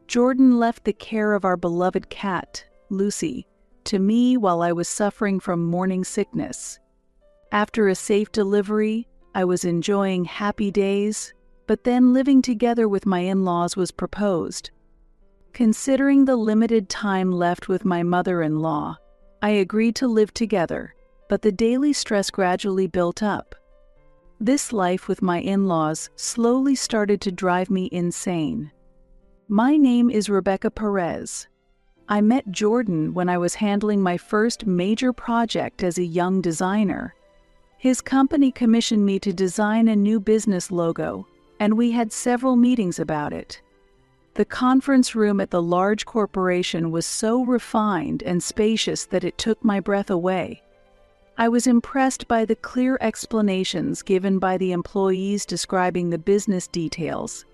Jordan left the care of our beloved cat, Lucy, to me while I was suffering from morning sickness. After a safe delivery, I was enjoying happy days, but then living together with my in-laws was proposed. Considering the limited time left with my mother-in-law, I agreed to live together, but the daily stress gradually built up. This life with my in-laws slowly started to drive me insane. My name is Rebecca Perez. I met Jordan when I was handling my first major project as a young designer. His company commissioned me to design a new business logo, and we had several meetings about it. The conference room at the large corporation was so refined and spacious that it took my breath away. I was impressed by the clear explanations given by the employees describing the business details.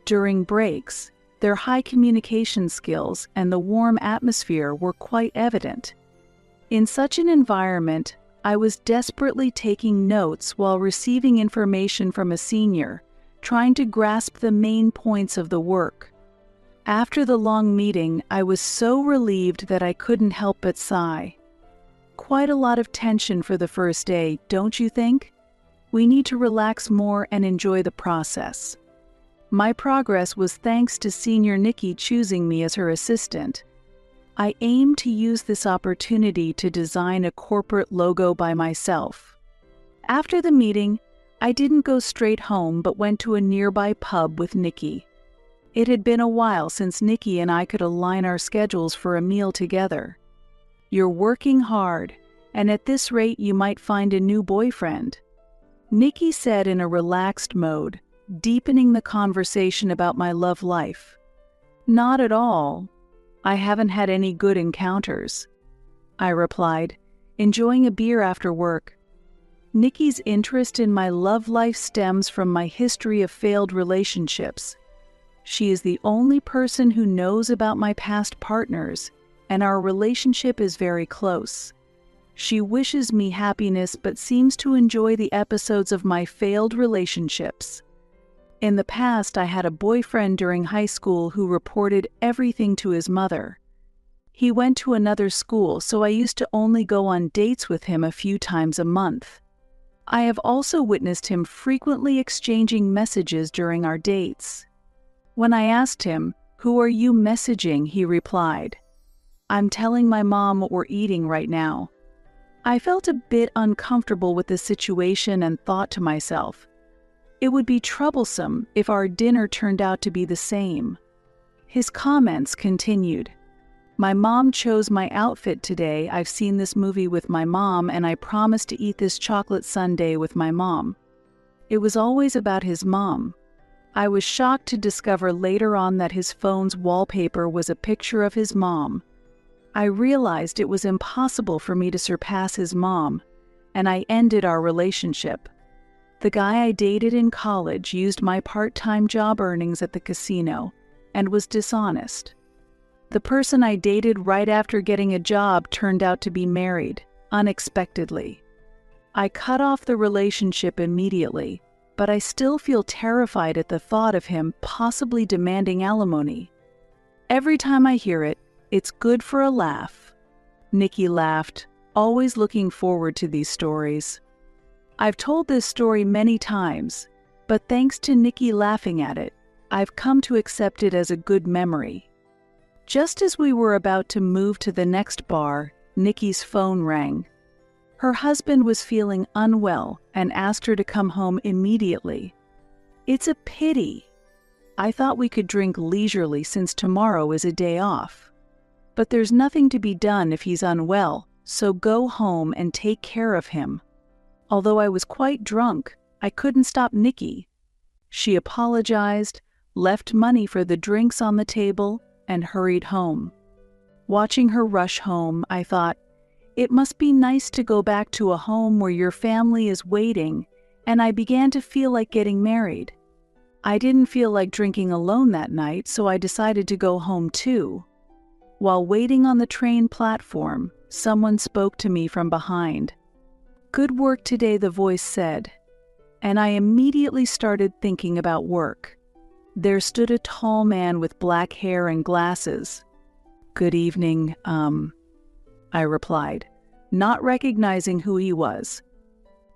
During breaks, their high communication skills and the warm atmosphere were quite evident. In such an environment, I was desperately taking notes while receiving information from a senior, trying to grasp the main points of the work. After the long meeting, I was so relieved that I couldn't help but sigh. Quite a lot of tension for the first day, don't you think? We need to relax more and enjoy the process. My progress was thanks to Senior Nikki choosing me as her assistant. I aim to use this opportunity to design a corporate logo by myself. After the meeting, I didn't go straight home but went to a nearby pub with Nikki. It had been a while since Nikki and I could align our schedules for a meal together. You're working hard, and at this rate you might find a new boyfriend, Nikki said in a relaxed mode, deepening the conversation about my love life. Not at all. I haven't had any good encounters, I replied, enjoying a beer after work. Nikki's interest in my love life stems from my history of failed relationships. She is the only person who knows about my past partners, and our relationship is very close. She wishes me happiness but seems to enjoy the episodes of my failed relationships. In the past, I had a boyfriend during high school who reported everything to his mother. He went to another school, so I used to only go on dates with him a few times a month. I have also witnessed him frequently exchanging messages during our dates. When I asked him, "Who are you messaging?" he replied, "I'm telling my mom what we're eating right now." I felt a bit uncomfortable with the situation and thought to myself, it would be troublesome if our dinner turned out to be the same. His comments continued. My mom chose my outfit today. I've seen this movie with my mom, and I promised to eat this chocolate sundae with my mom. It was always about his mom. I was shocked to discover later on that his phone's wallpaper was a picture of his mom. I realized it was impossible for me to surpass his mom, and I ended our relationship. The guy I dated in college used my part-time job earnings at the casino and was dishonest. The person I dated right after getting a job turned out to be married, unexpectedly. I cut off the relationship immediately, but I still feel terrified at the thought of him possibly demanding alimony. Every time I hear it, it's good for a laugh. Nikki laughed, always looking forward to these stories. I've told this story many times, but thanks to Nikki laughing at it, I've come to accept it as a good memory. Just as we were about to move to the next bar, Nikki's phone rang. Her husband was feeling unwell and asked her to come home immediately. It's a pity. I thought we could drink leisurely since tomorrow is a day off. But there's nothing to be done if he's unwell, so go home and take care of him. Although I was quite drunk, I couldn't stop Nikki. She apologized, left money for the drinks on the table, and hurried home. Watching her rush home, I thought, it must be nice to go back to a home where your family is waiting, and I began to feel like getting married. I didn't feel like drinking alone that night, so I decided to go home too. While waiting on the train platform, someone spoke to me from behind. "Good work today," the voice said, and I immediately started thinking about work. There stood a tall man with black hair and glasses. "Good evening, I replied, not recognizing who he was.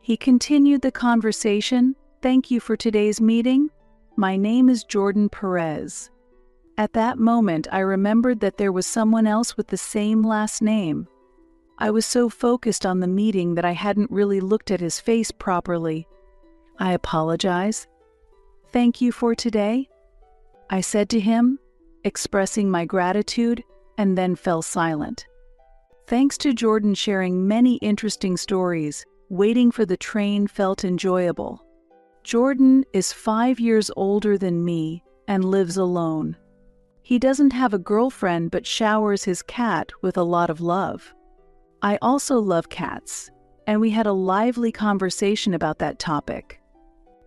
He continued the conversation. "Thank you for today's meeting. My name is Jordan Perez." At that moment, I remembered that there was someone else with the same last name. I was so focused on the meeting that I hadn't really looked at his face properly. "I apologize. Thank you for today," I said to him, expressing my gratitude, and then fell silent. Thanks to Jordan sharing many interesting stories, waiting for the train felt enjoyable. Jordan is 5 years older than me and lives alone. He doesn't have a girlfriend but showers his cat with a lot of love. I also love cats, and we had a lively conversation about that topic.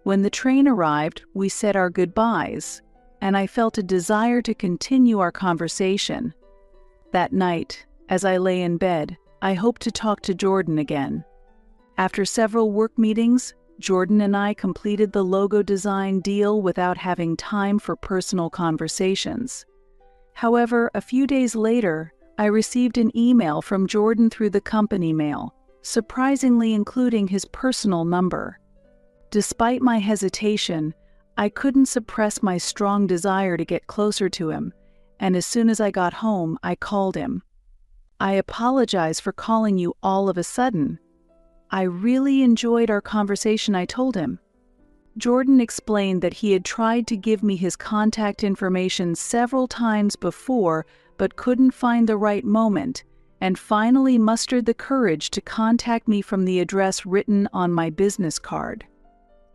When the train arrived, we said our goodbyes, and I felt a desire to continue our conversation. That night, as I lay in bed, I hoped to talk to Jordan again. After several work meetings, Jordan and I completed the logo design deal without having time for personal conversations. However, a few days later, I received an email from Jordan through the company mail, surprisingly including his personal number. Despite my hesitation, I couldn't suppress my strong desire to get closer to him, and as soon as I got home, I called him. "I apologize for calling you all of a sudden. I really enjoyed our conversation," I told him. Jordan explained that he had tried to give me his contact information several times before but couldn't find the right moment, and finally mustered the courage to contact me from the address written on my business card.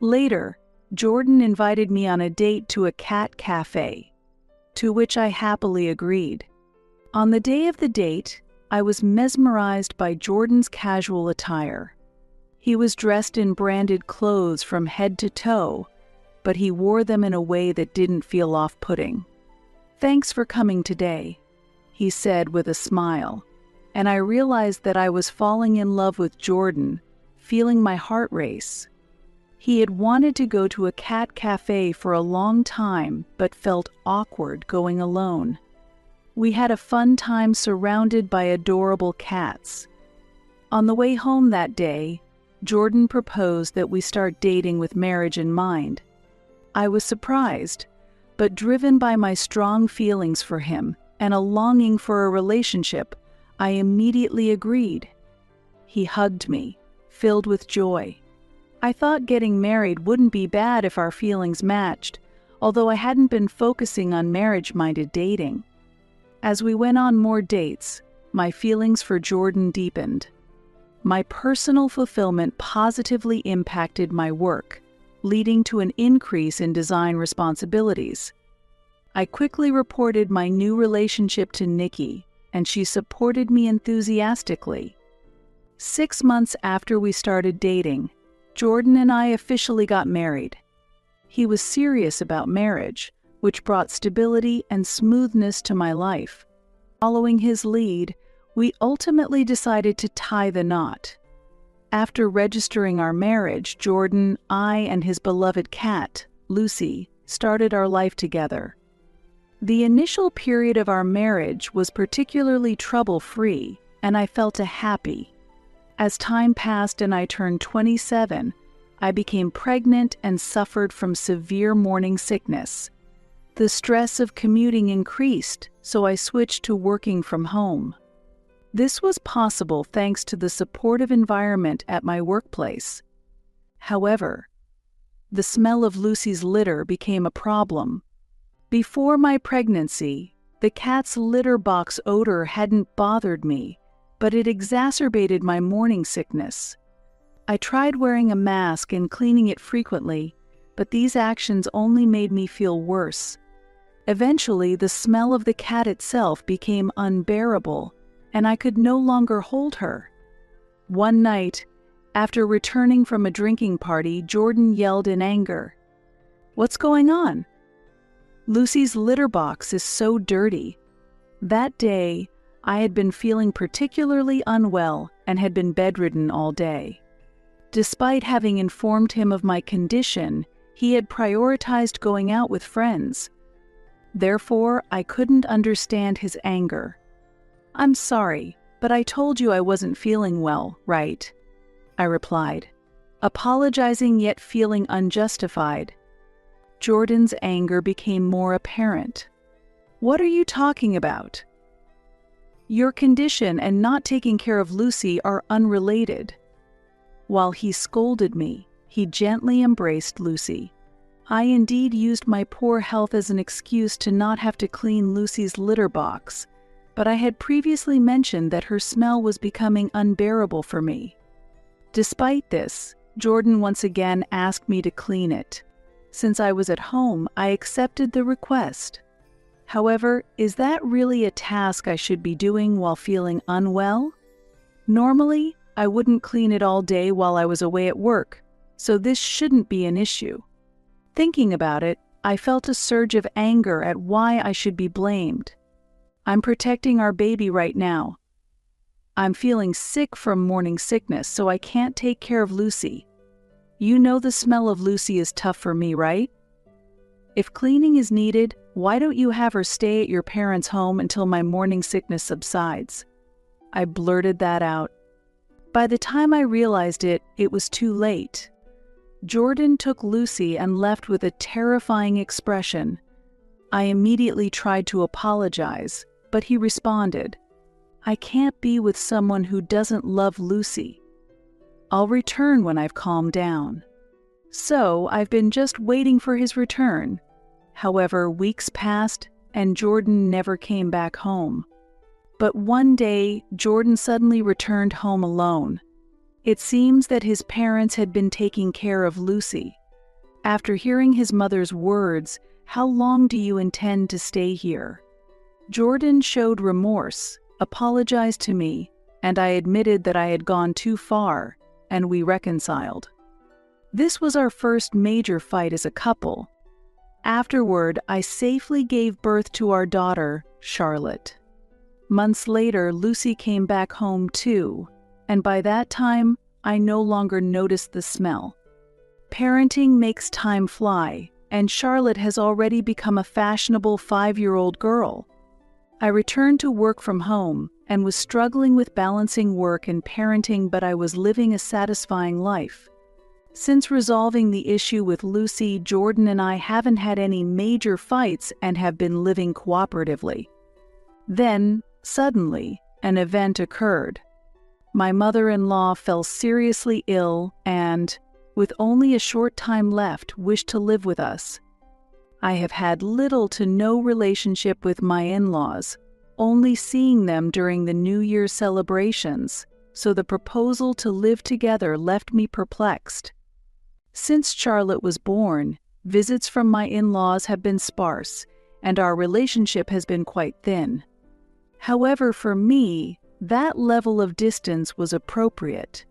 Later, Jordan invited me on a date to a cat cafe, to which I happily agreed. On the day of the date, I was mesmerized by Jordan's casual attire. He was dressed in branded clothes from head to toe, but he wore them in a way that didn't feel off-putting. "Thanks for coming today," he said with a smile, and I realized that I was falling in love with Jordan, feeling my heart race. He had wanted to go to a cat cafe for a long time, but felt awkward going alone. We had a fun time surrounded by adorable cats. On the way home that day, Jordan proposed that we start dating with marriage in mind. I was surprised, but driven by my strong feelings for him and a longing for a relationship, I immediately agreed. He hugged me, filled with joy. I thought getting married wouldn't be bad if our feelings matched, although I hadn't been focusing on marriage-minded dating. As we went on more dates, my feelings for Jordan deepened. My personal fulfillment positively impacted my work, leading to an increase in design responsibilities. I quickly reported my new relationship to Nikki, and she supported me enthusiastically. 6 months after we started dating, Jordan and I officially got married. He was serious about marriage, which brought stability and smoothness to my life. Following his lead, we ultimately decided to tie the knot. After registering our marriage, Jordan, I, and his beloved cat, Lucy, started our life together. The initial period of our marriage was particularly trouble-free, and I felt happy. As time passed and I turned 27, I became pregnant and suffered from severe morning sickness. The stress of commuting increased, so I switched to working from home. This was possible thanks to the supportive environment at my workplace. However, the smell of Lucy's litter became a problem. Before my pregnancy, the cat's litter box odor hadn't bothered me, but it exacerbated my morning sickness. I tried wearing a mask and cleaning it frequently, but these actions only made me feel worse. Eventually, the smell of the cat itself became unbearable, and I could no longer hold her. One night, after returning from a drinking party, Jordan yelled in anger, "What's going on? Lucy's litter box is so dirty." That day, I had been feeling particularly unwell and had been bedridden all day. Despite having informed him of my condition, He had prioritized going out with friends. Therefore, I couldn't understand his anger. "I'm sorry, but I told you I wasn't feeling well, right?" I replied, apologizing yet feeling unjustified. Jordan's anger became more apparent. "What are you talking about? Your condition and not taking care of Lucy are unrelated." While he scolded me, he gently embraced Lucy. I indeed used my poor health as an excuse to not have to clean Lucy's litter box, but I had previously mentioned that her smell was becoming unbearable for me. Despite this, Jordan once again asked me to clean it. Since I was at home, I accepted the request. However, is that really a task I should be doing while feeling unwell? Normally, I wouldn't clean it all day while I was away at work, so this shouldn't be an issue. Thinking about it, I felt a surge of anger at why I should be blamed. I'm protecting our baby right now. I'm feeling sick from morning sickness, so I can't take care of Lucy. You know the smell of Lucy is tough for me, right? If cleaning is needed, why don't you have her stay at your parents' home until my morning sickness subsides? I blurted that out. By the time I realized it, it was too late. Jordan took Lucy and left with a terrifying expression. I immediately tried to apologize, but he responded, "I can't be with someone who doesn't love Lucy. I'll return when I've calmed down." So I've been just waiting for his return. However, weeks passed and Jordan never came back home. But one day, Jordan suddenly returned home alone. It seems that his parents had been taking care of Lucy. After hearing his mother's words, "How long do you intend to stay here?" Jordan showed remorse, apologized to me, and I admitted that I had gone too far, and we reconciled. This was our first major fight as a couple. Afterward, I safely gave birth to our daughter, Charlotte. Months later, Lucy came back home too, and by that time, I no longer noticed the smell. Parenting makes time fly, and Charlotte has already become a fashionable 5-year-old girl. I returned to work from home and was struggling with balancing work and parenting, but I was living a satisfying life. Since resolving the issue with Lucy, Jordan and I haven't had any major fights and have been living cooperatively. Then, suddenly, an event occurred. My mother-in-law fell seriously ill and, with only a short time left, wished to live with us. I have had little to no relationship with my in-laws, only seeing them during the New Year's celebrations, so the proposal to live together left me perplexed. Since Charlotte was born, visits from my in-laws have been sparse, and our relationship has been quite thin. However, for me, that level of distance was appropriate.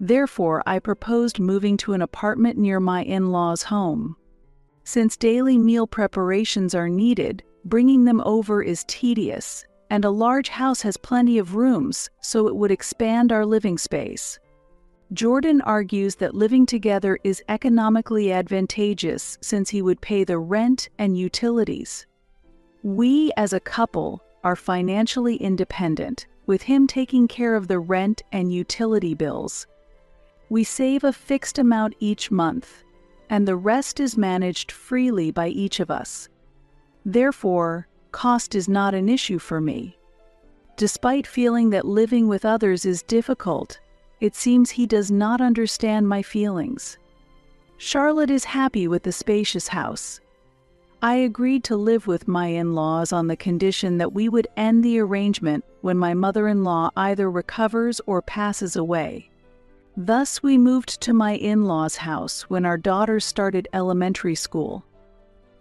Therefore, I proposed moving to an apartment near my in-laws' home. Since daily meal preparations are needed, bringing them over is tedious, and a large house has plenty of rooms, so it would expand our living space. Jordan argues that living together is economically advantageous since he would pay the rent and utilities. We, as a couple, are financially independent, with him taking care of the rent and utility bills. We save a fixed amount each month, and the rest is managed freely by each of us. Therefore, cost is not an issue for me. Despite feeling that living with others is difficult, it seems he does not understand my feelings. Charlotte is happy with the spacious house. I agreed to live with my in-laws on the condition that we would end the arrangement when my mother-in-law either recovers or passes away. Thus, we moved to my in-laws' house when our daughter started elementary school.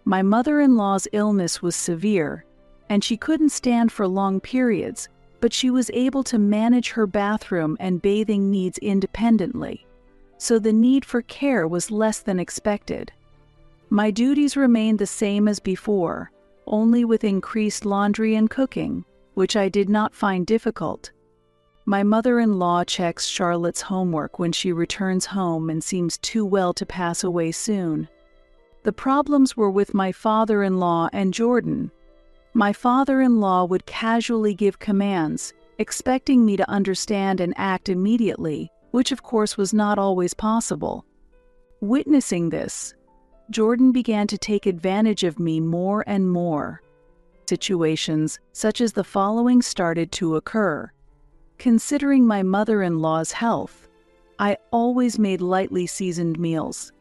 My mother-in-law's illness was severe, and she couldn't stand for long periods, but she was able to manage her bathroom and bathing needs independently, so the need for care was less than expected. My duties remained the same as before, only with increased laundry and cooking, which I did not find difficult. My mother-in-law checks Charlotte's homework when she returns home and seems too well to pass away soon. The problems were with my father-in-law and Jordan. My father-in-law would casually give commands, expecting me to understand and act immediately, which of course was not always possible. Witnessing this, Jordan began to take advantage of me more and more. Situations such as the following started to occur. Considering my mother-in-law's health, I always made lightly seasoned meals.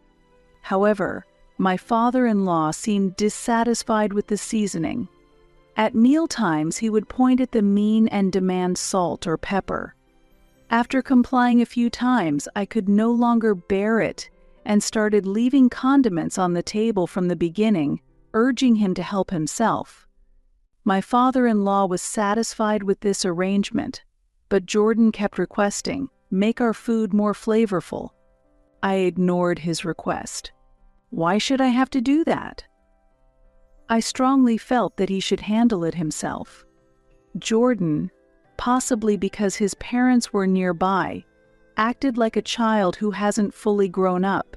However, my father-in-law seemed dissatisfied with the seasoning. At mealtimes, he would point at the mean and demand salt or pepper. After complying a few times, I could no longer bear it and started leaving condiments on the table from the beginning, urging him to help himself. My father-in-law was satisfied with this arrangement, but Jordan kept requesting, "Make our food more flavorful." I ignored his request. Why should I have to do that? I strongly felt that he should handle it himself. Jordan, possibly because his parents were nearby, acted like a child who hasn't fully grown up.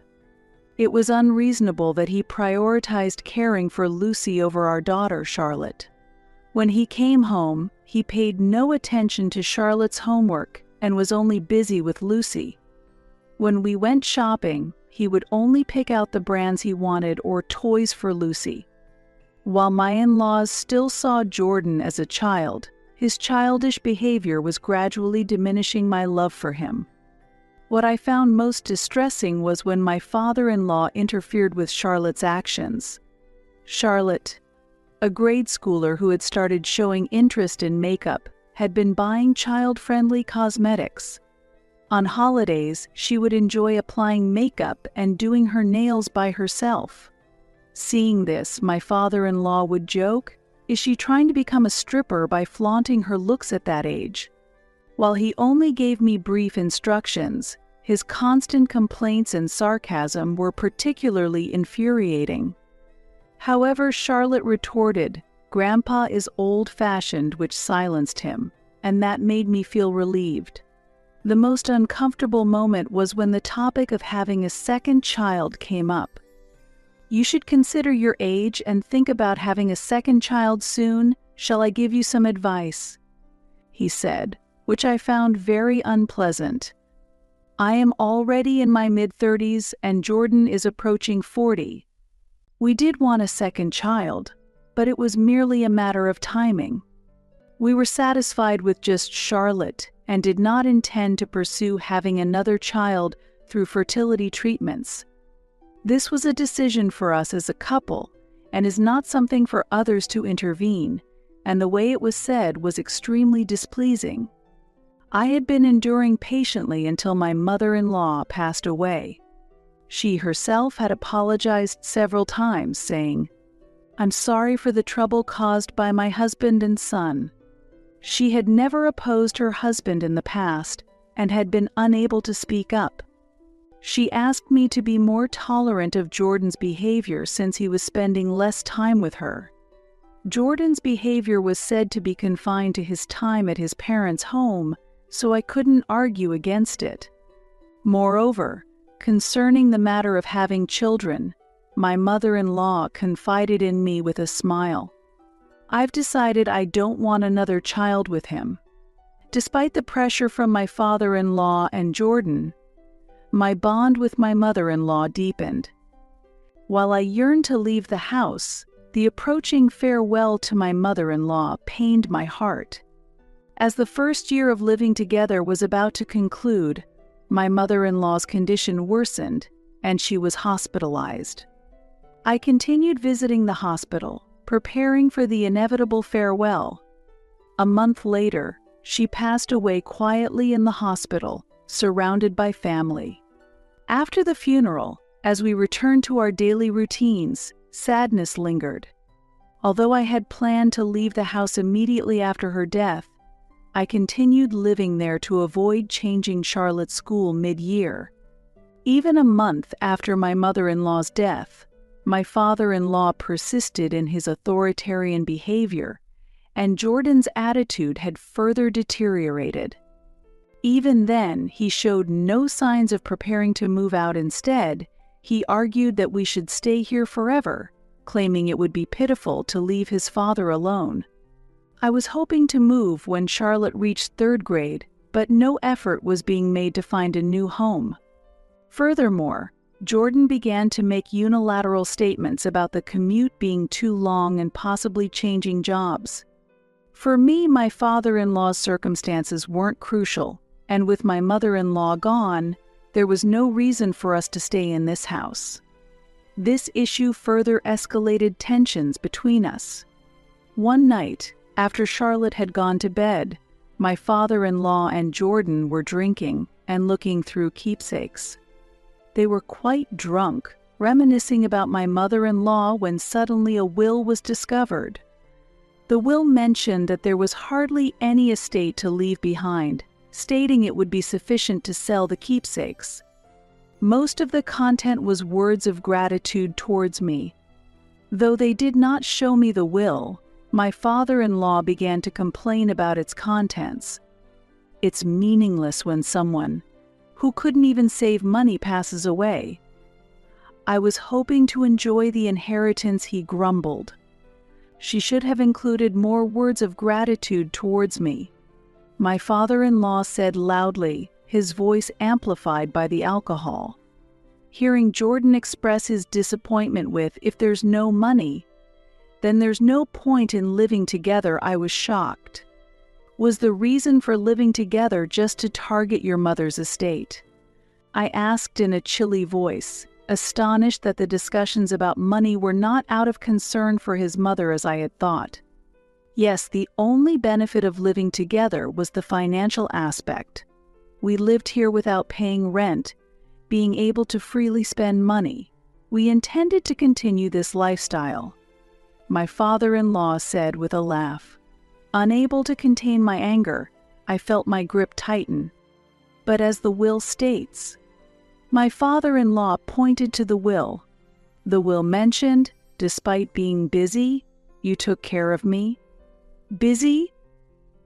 It was unreasonable that he prioritized caring for Lucy over our daughter, Charlotte. When he came home, he paid no attention to Charlotte's homework and was only busy with Lucy. When we went shopping, he would only pick out the brands he wanted or toys for Lucy. While my in-laws still saw Jordan as a child, his childish behavior was gradually diminishing my love for him. What I found most distressing was when my father-in-law interfered with Charlotte's actions. Charlotte, a grade schooler who had started showing interest in makeup, had been buying child-friendly cosmetics. On holidays, she would enjoy applying makeup and doing her nails by herself. Seeing this, my father-in-law would joke, "Is she trying to become a stripper by flaunting her looks at that age?" While he only gave me brief instructions, his constant complaints and sarcasm were particularly infuriating. However, Charlotte retorted, "Grandpa is old-fashioned," which silenced him, and that made me feel relieved. The most uncomfortable moment was when the topic of having a second child came up. "You should consider your age and think about having a second child soon. Shall I give you some advice?" he said, which I found very unpleasant. I am already in my mid-30s and Jordan is approaching 40. We did want a second child, but it was merely a matter of timing. We were satisfied with just Charlotte and did not intend to pursue having another child through fertility treatments. This was a decision for us as a couple and is not something for others to intervene, and the way it was said was extremely displeasing. I had been enduring patiently until my mother-in-law passed away. She herself had apologized several times, saying, "I'm sorry for the trouble caused by my husband and son." She had never opposed her husband in the past and had been unable to speak up. She asked me to be more tolerant of Jordan's behavior since he was spending less time with her. Jordan's behavior was said to be confined to his time at his parents' home, so I couldn't argue against it. Moreover, concerning the matter of having children, my mother-in-law confided in me with a smile. "I've decided I don't want another child with him." Despite the pressure from my father-in-law and Jordan, my bond with my mother-in-law deepened. While I yearned to leave the house, the approaching farewell to my mother-in-law pained my heart. As the first year of living together was about to conclude, my mother-in-law's condition worsened, and she was hospitalized. I continued visiting the hospital, preparing for the inevitable farewell. A month later, she passed away quietly in the hospital, surrounded by family. After the funeral, as we returned to our daily routines, sadness lingered. Although I had planned to leave the house immediately after her death, I continued living there to avoid changing Charlotte's school mid-year. Even a month after my mother-in-law's death, my father-in-law persisted in his authoritarian behavior, and Jordan's attitude had further deteriorated. Even then, he showed no signs of preparing to move out. Instead, He argued that we should stay here forever, claiming it would be pitiful to leave his father alone. I was hoping to move when Charlotte reached 3rd grade, but no effort was being made to find a new home. Furthermore, Jordan began to make unilateral statements about the commute being too long and possibly changing jobs. For me, my father-in-law's circumstances weren't crucial, and with my mother-in-law gone, there was no reason for us to stay in this house. This issue further escalated tensions between us. One night, after Charlotte had gone to bed, my father-in-law and Jordan were drinking and looking through keepsakes. They were quite drunk, reminiscing about my mother-in-law when suddenly a will was discovered. The will mentioned that there was hardly any estate to leave behind, stating it would be sufficient to sell the keepsakes. Most of the content was words of gratitude towards me. Though they did not show me the will, my father-in-law began to complain about its contents. It's meaningless when someone who couldn't even save money passes away. I was hoping to enjoy the inheritance, he grumbled. She should have included more words of gratitude towards me. My father-in-law said loudly, his voice amplified by the alcohol. Hearing Jordan express his disappointment with, "If there's no money, then there's no point in living together," I was shocked. Was the reason for living together just to target your mother's estate? I asked in a chilly voice, astonished that the discussions about money were not out of concern for his mother as I had thought. Yes, the only benefit of living together was the financial aspect. We lived here without paying rent, being able to freely spend money. We intended to continue this lifestyle. My father-in-law said with a laugh. Unable to contain my anger, I felt my grip tighten. But as the will states, my father-in-law pointed to the will. The will mentioned, despite being busy, you took care of me. Busy?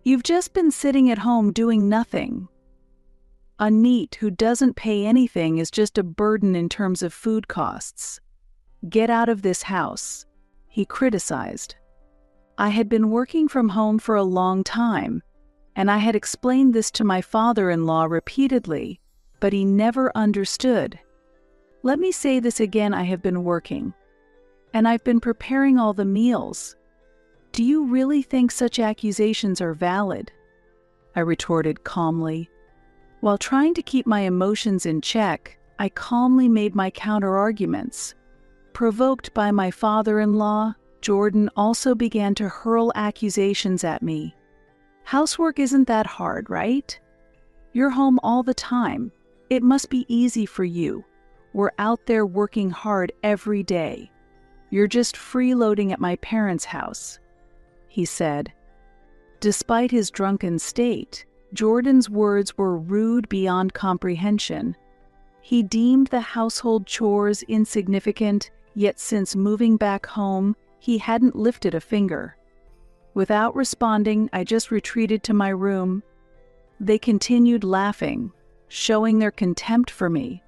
You've just been sitting at home doing nothing. A NEET who doesn't pay anything is just a burden in terms of food costs. Get out of this house, he criticized. I had been working from home for a long time, and I had explained this to my father-in-law repeatedly, but he never understood. Let me say this again, I have been working, and I've been preparing all the meals. Do you really think such accusations are valid? I retorted calmly. While trying to keep my emotions in check, I calmly made my counter-arguments. Provoked by my father-in-law, Jordan also began to hurl accusations at me. Housework isn't that hard, right? You're home all the time. It must be easy for you. We're out there working hard every day. You're just freeloading at my parents' house, he said. Despite his drunken state, Jordan's words were rude beyond comprehension. He deemed the household chores insignificant, yet since moving back home, he hadn't lifted a finger. Without responding, I just retreated to my room. They continued laughing, showing their contempt for me.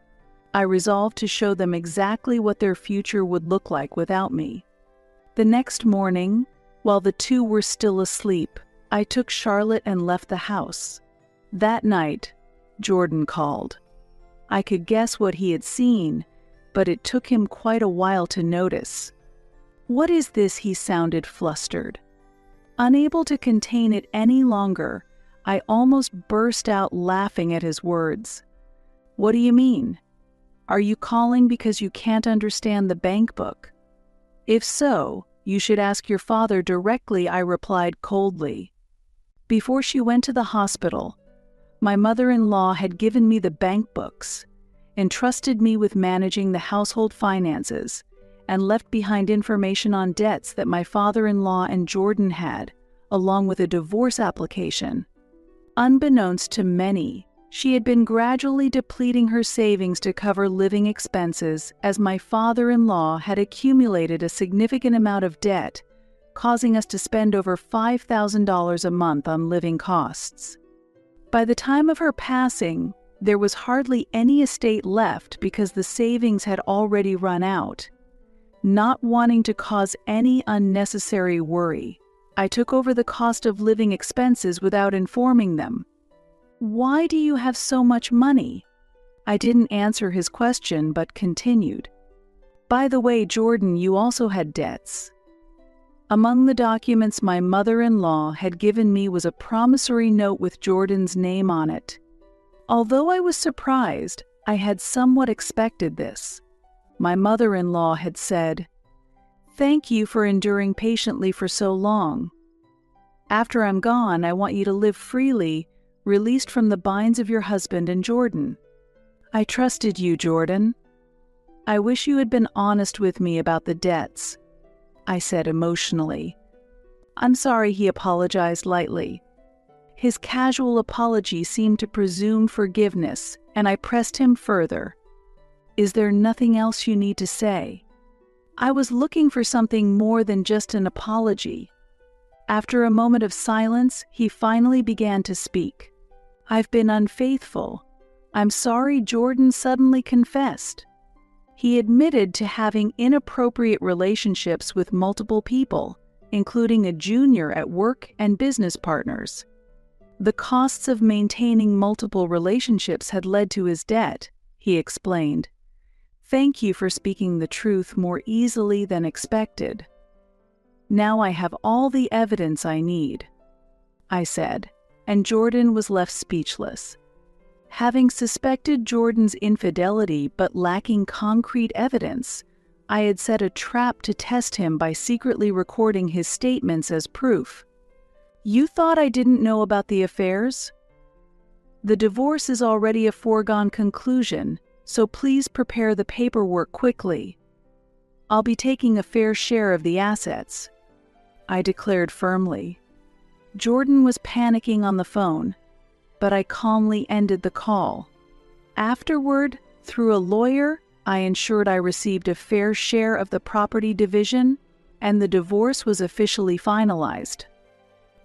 I resolved to show them exactly what their future would look like without me. The next morning, while the two were still asleep, I took Charlotte and left the house. That night, Jordan called. I could guess what he had seen, but it took him quite a while to notice. "What is this?" he sounded flustered. Unable to contain it any longer, I almost burst out laughing at his words. "What do you mean? Are you calling because you can't understand the bank book? If so, you should ask your father directly," I replied coldly. Before she went to the hospital, my mother-in-law had given me the bank books, entrusted me with managing the household finances, and left behind information on debts that my father-in-law and Jordan had, along with a divorce application. Unbeknownst to many, she had been gradually depleting her savings to cover living expenses, as my father-in-law had accumulated a significant amount of debt, causing us to spend over $5,000 a month on living costs. By the time of her passing, There was hardly any estate left because the savings had already run out. Not wanting to cause any unnecessary worry, I took over the cost of living expenses without informing them. "Why do you have so much money?" I didn't answer his question but continued. "By the way, Jordan, you also had debts." Among the documents my mother-in-law had given me was a promissory note with Jordan's name on it. Although I was surprised, I had somewhat expected this. My mother-in-law had said, "Thank you for enduring patiently for so long. After I'm gone, I want you to live freely, released from the binds of your husband and Jordan. I trusted you, Jordan. I wish you had been honest with me about the debts," I said emotionally. "I'm sorry," he apologized lightly. His casual apology seemed to presume forgiveness, and I pressed him further. "Is there nothing else you need to say?" I was looking for something more than just an apology. After a moment of silence, he finally began to speak. "I've been unfaithful. I'm sorry." Jordan suddenly confessed. He admitted to having inappropriate relationships with multiple people, including a junior at work and business partners. The costs of maintaining multiple relationships had led to his debt, he explained. "Thank you for speaking the truth more easily than expected. Now I have all the evidence I need," I said, and Jordan was left speechless. Having suspected Jordan's infidelity but lacking concrete evidence, I had set a trap to test him by secretly recording his statements as proof. "You thought I didn't know about the affairs? The divorce is already a foregone conclusion, so please prepare the paperwork quickly. I'll be taking a fair share of the assets," I declared firmly. Jordan was panicking on the phone, but I calmly ended the call. Afterward, through a lawyer, I ensured I received a fair share of the property division, and the divorce was officially finalized.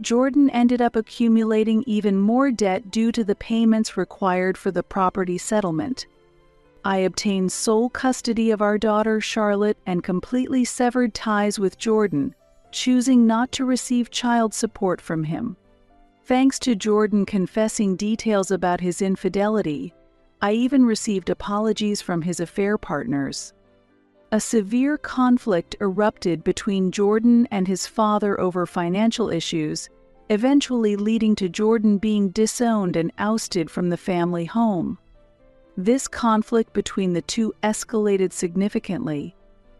Jordan ended up accumulating even more debt due to the payments required for the property settlement. I obtained sole custody of our daughter, Charlotte, and completely severed ties with Jordan, choosing not to receive child support from him. Thanks to Jordan confessing details about his infidelity, I even received apologies from his affair partners. A severe conflict erupted between Jordan and his father over financial issues, eventually leading to Jordan being disowned and ousted from the family home. This conflict between the two escalated significantly,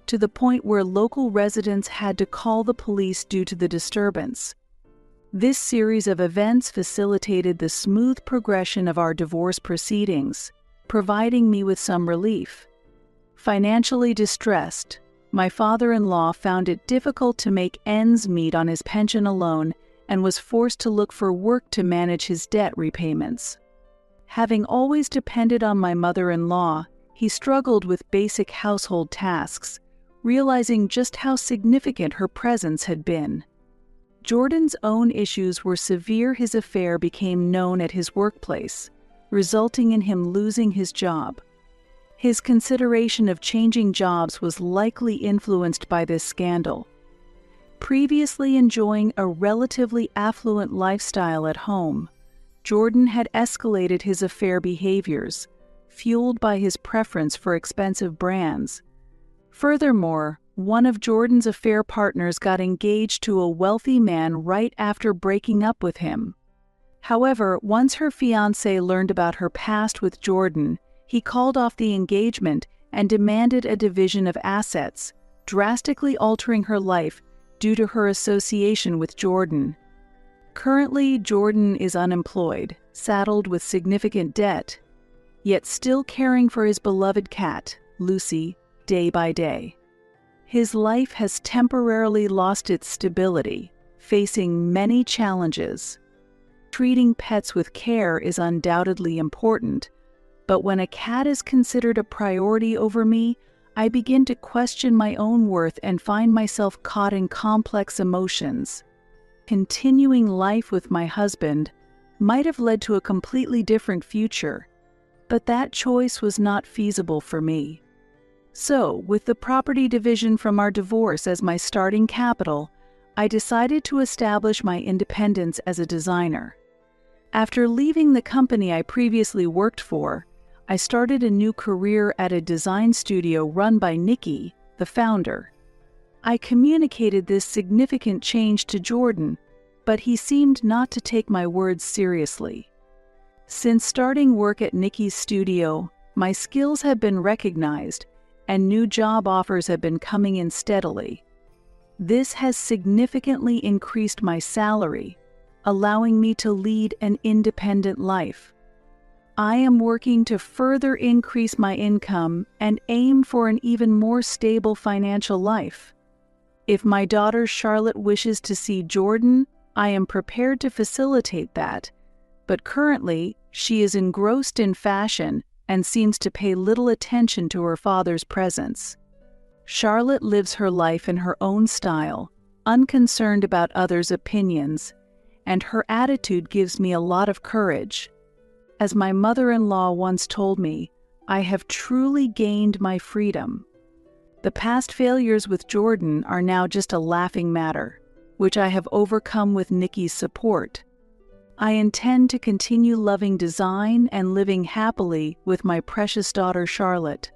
to the point where local residents had to call the police due to the disturbance. This series of events facilitated the smooth progression of our divorce proceedings, providing me with some relief. Financially distressed, my father-in-law found it difficult to make ends meet on his pension alone and was forced to look for work to manage his debt repayments. Having always depended on my mother-in-law, he struggled with basic household tasks, realizing just how significant her presence had been. Jordan's own issues were severe. His affair became known at his workplace, resulting in him losing his job. His consideration of changing jobs was likely influenced by this scandal. Previously enjoying a relatively affluent lifestyle at home, Jordan had escalated his affair behaviors, fueled by his preference for expensive brands. Furthermore, one of Jordan's affair partners got engaged to a wealthy man right after breaking up with him. However, once her fiancé learned about her past with Jordan, he called off the engagement and demanded a division of assets, drastically altering her life due to her association with Jordan. Currently, Jordan is unemployed, saddled with significant debt, yet still caring for his beloved cat, Lucy, day by day. His life has temporarily lost its stability, facing many challenges. Treating pets with care is undoubtedly important, but when a cat is considered a priority over me, I begin to question my own worth and find myself caught in complex emotions. Continuing life with my husband might have led to a completely different future, But that choice was not feasible for me. So, with the property division from our divorce as my starting capital, I decided to establish my independence as a designer. After leaving the company I previously worked for, I started a new career at a design studio run by Nikki, the founder. I communicated this significant change to Jordan, but he seemed not to take my words seriously. Since starting work at Nikki's studio, my skills have been recognized and new job offers have been coming in steadily. This has significantly increased my salary, allowing me to lead an independent life. I am working to further increase my income and aim for an even more stable financial life. If my daughter Charlotte wishes to see Jordan, I am prepared to facilitate that, but currently she is engrossed in fashion and seems to pay little attention to her father's presence. Charlotte lives her life in her own style, unconcerned about others' opinions, and her attitude gives me a lot of courage. As my mother-in-law once told me, I have truly gained my freedom. The past failures with Jordan are now just a laughing matter, which I have overcome with Nikki's support. I intend to continue loving design and living happily with my precious daughter Charlotte.